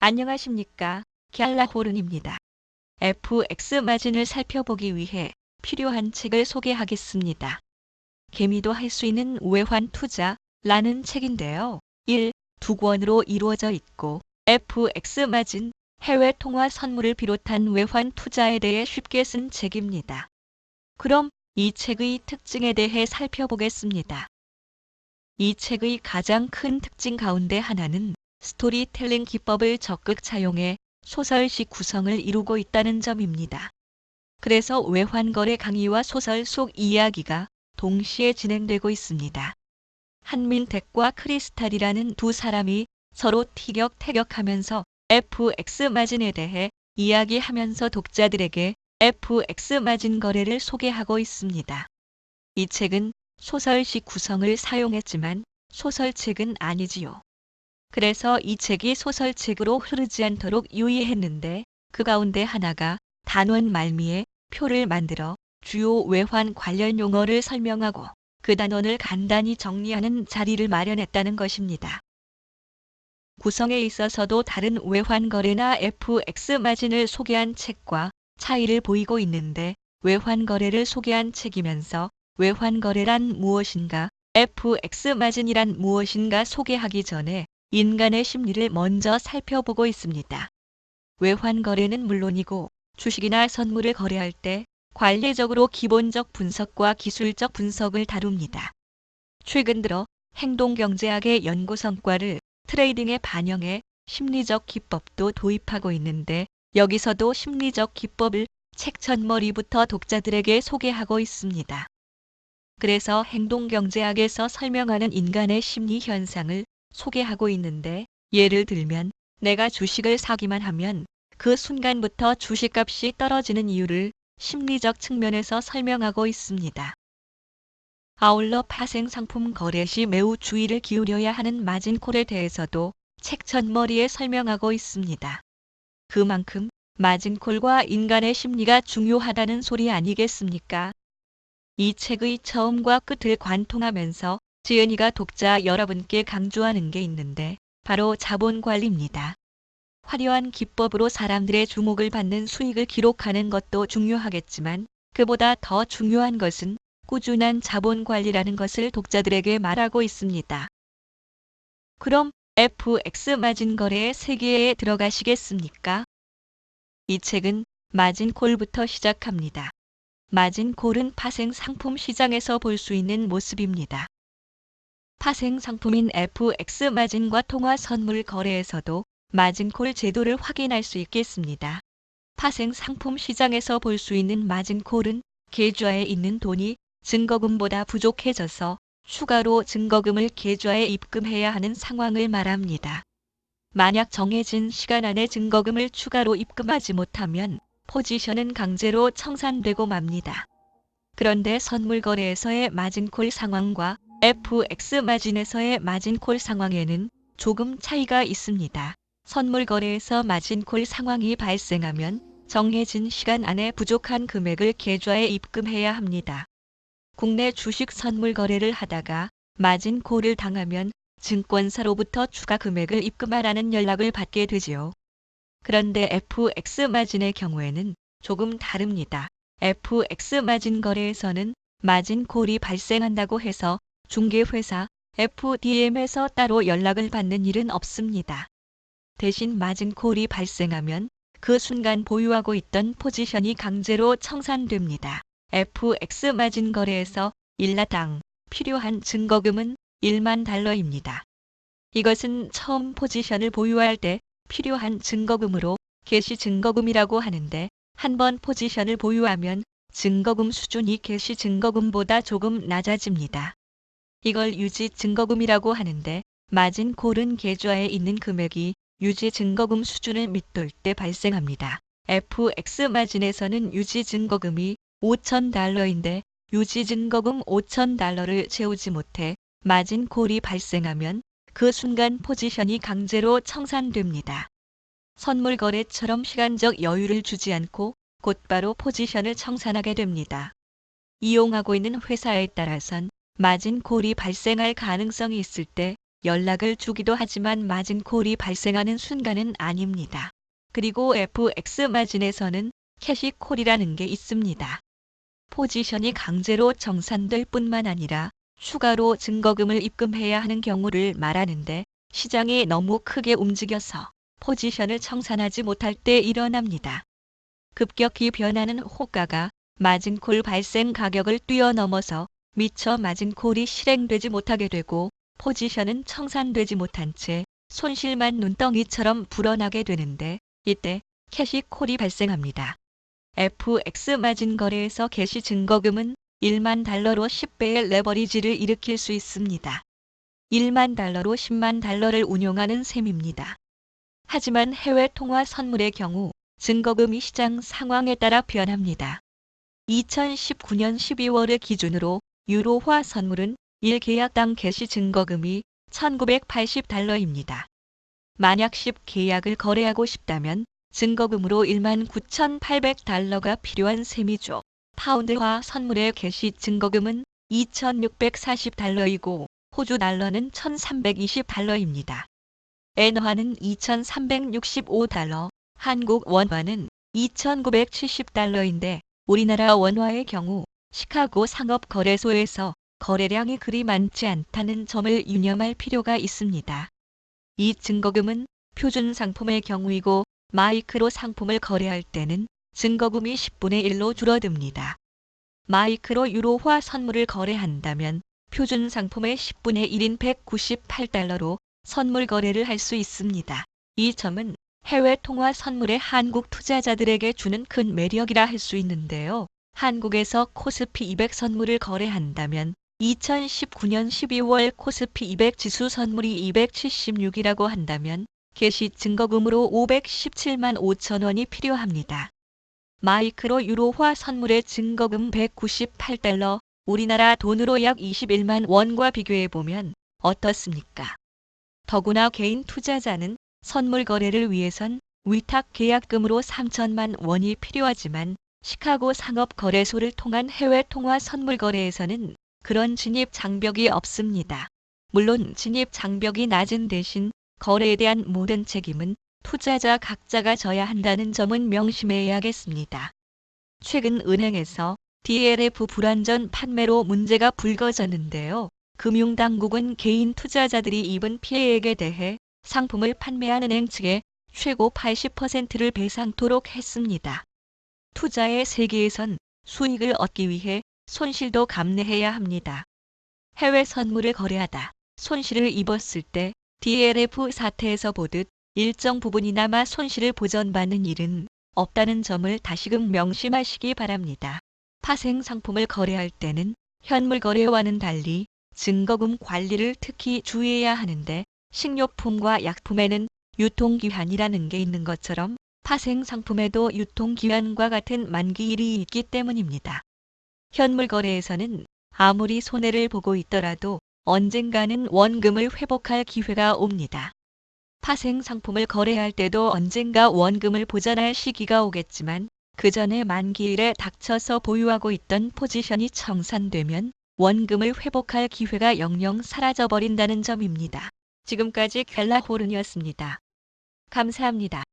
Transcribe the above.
안녕하십니까. 갤라호른입니다. FX 마진을 살펴보기 위해 필요한 책을 소개하겠습니다. 개미도 할 수 있는 외환 투자라는 책인데요. 1, 2권으로 이루어져 있고 FX 마진, 해외 통화 선물을 비롯한 외환 투자에 대해 쉽게 쓴 책입니다. 그럼 이 책의 특징에 대해 살펴보겠습니다. 이 책의 가장 큰 특징 가운데 하나는 스토리텔링 기법을 적극 차용해 소설식 구성을 이루고 있다는 점입니다. 그래서 외환거래 강의와 소설 속 이야기가 동시에 진행되고 있습니다. 한민택과 크리스탈이라는 두 사람이 서로 티격태격하면서 FX 마진에 대해 이야기하면서 독자들에게 FX 마진 거래를 소개하고 있습니다. 이 책은 소설식 구성을 사용했지만 소설책은 아니지요. 그래서 이 책이 소설책으로 흐르지 않도록 유의했는데 그 가운데 하나가 단원 말미에 표를 만들어 주요 외환 관련 용어를 설명하고 그 단원을 간단히 정리하는 자리를 마련했다는 것입니다. 구성에 있어서도 다른 외환 거래나 FX 마진을 소개한 책과 차이를 보이고 있는데 외환 거래를 소개한 책이면서 외환 거래란 무엇인가, FX 마진이란 무엇인가 소개하기 전에 인간의 심리를 먼저 살펴보고 있습니다. 외환 거래는 물론이고 주식이나 선물을 거래할 때 관례적으로 기본적 분석과 기술적 분석을 다룹니다. 최근 들어 행동경제학의 연구 성과를 트레이딩에 반영해 심리적 기법도 도입하고 있는데 여기서도 심리적 기법을 책 첫머리부터 독자들에게 소개하고 있습니다. 그래서 행동경제학에서 설명하는 인간의 심리 현상을 소개하고 있는데 예를 들면 내가 주식을 사기만 하면 그 순간부터 주식값이 떨어지는 이유를 심리적 측면에서 설명하고 있습니다. 아울러 파생상품 거래 시 매우 주의를 기울여야 하는 마진콜에 대해서도 책 첫머리에 설명하고 있습니다. 그만큼 마진콜과 인간의 심리가 중요하다는 소리 아니겠습니까? 이 책의 처음과 끝을 관통하면서 지은이가 독자 여러분께 강조하는 게 있는데 바로 자본관리입니다. 화려한 기법으로 사람들의 주목을 받는 수익을 기록하는 것도 중요하겠지만 그보다 더 중요한 것은 꾸준한 자본관리라는 것을 독자들에게 말하고 있습니다. 그럼 FX 마진 거래의 세계에 들어가시겠습니까? 이 책은 마진콜부터 시작합니다. 마진콜은 파생상품 시장에서 볼 수 있는 모습입니다. 파생상품인 FX 마진과 통화 선물 거래에서도 마진콜 제도를 확인할 수 있겠습니다. 파생상품 시장에서 볼 수 있는 마진콜은 계좌에 있는 돈이 증거금보다 부족해져서 추가로 증거금을 계좌에 입금해야 하는 상황을 말합니다. 만약 정해진 시간 안에 증거금을 추가로 입금하지 못하면 포지션은 강제로 청산되고 맙니다. 그런데 선물 거래에서의 마진콜 상황과 FX 마진에서의 마진콜 상황에는 조금 차이가 있습니다. 선물 거래에서 마진콜 상황이 발생하면 정해진 시간 안에 부족한 금액을 계좌에 입금해야 합니다. 국내 주식 선물 거래를 하다가 마진콜을 당하면 증권사로부터 추가 금액을 입금하라는 연락을 받게 되지요. 그런데 FX 마진의 경우에는 조금 다릅니다. FX 마진 거래에서는 마진콜이 발생한다고 해서 중개회사 FDM에서 따로 연락을 받는 일은 없습니다. 대신 마진콜이 발생하면 그 순간 보유하고 있던 포지션이 강제로 청산됩니다. FX 마진 거래에서 일라당 필요한 증거금은 1만 달러입니다. 이것은 처음 포지션을 보유할 때 필요한 증거금으로 개시 증거금이라고 하는데 한번 포지션을 보유하면 증거금 수준이 개시 증거금보다 조금 낮아집니다. 이걸 유지 증거금이라고 하는데 마진콜은 계좌에 있는 금액이 유지 증거금 수준을 밑돌 때 발생합니다. FX 마진에서는 유지 증거금이 5,000달러인데 유지 증거금 5,000달러를 채우지 못해 마진콜이 발생하면 그 순간 포지션이 강제로 청산됩니다. 선물 거래처럼 시간적 여유를 주지 않고 곧바로 포지션을 청산하게 됩니다. 이용하고 있는 회사에 따라선 마진콜이 발생할 가능성이 있을 때 연락을 주기도 하지만 마진콜이 발생하는 순간은 아닙니다. 그리고 FX 마진에서는 캐시콜이라는 게 있습니다. 포지션이 강제로 정산될 뿐만 아니라 추가로 증거금을 입금해야 하는 경우를 말하는데 시장이 너무 크게 움직여서 포지션을 청산하지 못할 때 일어납니다. 급격히 변하는 호가가 마진콜 발생 가격을 뛰어넘어서 미처 마진콜이 실행되지 못하게 되고 포지션은 청산되지 못한 채 손실만 눈덩이처럼 불어나게 되는데 이때 캐시콜이 발생합니다. FX 마진 거래에서 캐시 증거금은 1만 달러로 10배의 레버리지를 일으킬 수 있습니다. 1만 달러로 10만 달러를 운용하는 셈입니다. 하지만 해외 통화 선물의 경우 증거금이 시장 상황에 따라 변합니다. 2019년 12월을 기준으로 유로화 선물은 1계약당 캐시 증거금이 1,980달러입니다. 만약 10계약을 거래하고 싶다면 증거금으로 19,800달러가 필요한 셈이죠. 파운드화 선물의 캐시 증거금은 2,640달러이고 호주 달러는 1,320달러입니다. 엔화는 2,365달러, 한국 원화는 2,970달러인데 우리나라 원화의 경우 시카고 상업거래소에서 거래량이 그리 많지 않다는 점을 유념할 필요가 있습니다. 이 증거금은 표준 상품의 경우이고 마이크로 상품을 거래할 때는 증거금이 10분의 1로 줄어듭니다. 마이크로 유로화 선물을 거래한다면 표준 상품의 10분의 1인 198달러로 선물 거래를 할 수 있습니다. 이 점은 해외 통화 선물의 한국 투자자들에게 주는 큰 매력이라 할 수 있는데요. 한국에서 코스피 200 선물을 거래한다면 2019년 12월 코스피 200 지수 선물이 276이라고 한다면 캐시 증거금으로 517만 5천 원이 필요합니다. 마이크로 유로화 선물의 증거금 198달러, 우리나라 돈으로 약 21만 원과 비교해보면 어떻습니까? 더구나 개인 투자자는 선물 거래를 위해선 위탁 계약금으로 3천만 원이 필요하지만 시카고 상업거래소를 통한 해외 통화 선물 거래에서는 그런 진입 장벽이 없습니다. 물론 진입 장벽이 낮은 대신 거래에 대한 모든 책임은 투자자 각자가 져야 한다는 점은 명심해야겠습니다. 최근 은행에서 DLF 불완전 판매로 문제가 불거졌는데요. 금융당국은 개인 투자자들이 입은 피해액에 대해 상품을 판매한 은행 측에 최고 80%를 배상토록 했습니다. 투자의 세계에선 수익을 얻기 위해 손실도 감내해야 합니다. 해외 선물을 거래하다 손실을 입었을 때 DLF 사태에서 보듯 일정 부분이나마 손실을 보전받는 일은 없다는 점을 다시금 명심하시기 바랍니다. 파생 상품을 거래할 때는 현물 거래와는 달리 증거금 관리를 특히 주의해야 하는데 식료품과 약품에는 유통기한이라는 게 있는 것처럼 파생 상품에도 유통기한과 같은 만기일이 있기 때문입니다. 현물 거래에서는 아무리 손해를 보고 있더라도 언젠가는 원금을 회복할 기회가 옵니다. 파생 상품을 거래할 때도 언젠가 원금을 보전할 시기가 오겠지만 그 전에 만기일에 닥쳐서 보유하고 있던 포지션이 청산되면 원금을 회복할 기회가 영영 사라져버린다는 점입니다. 지금까지 켈라호른이었습니다. 감사합니다.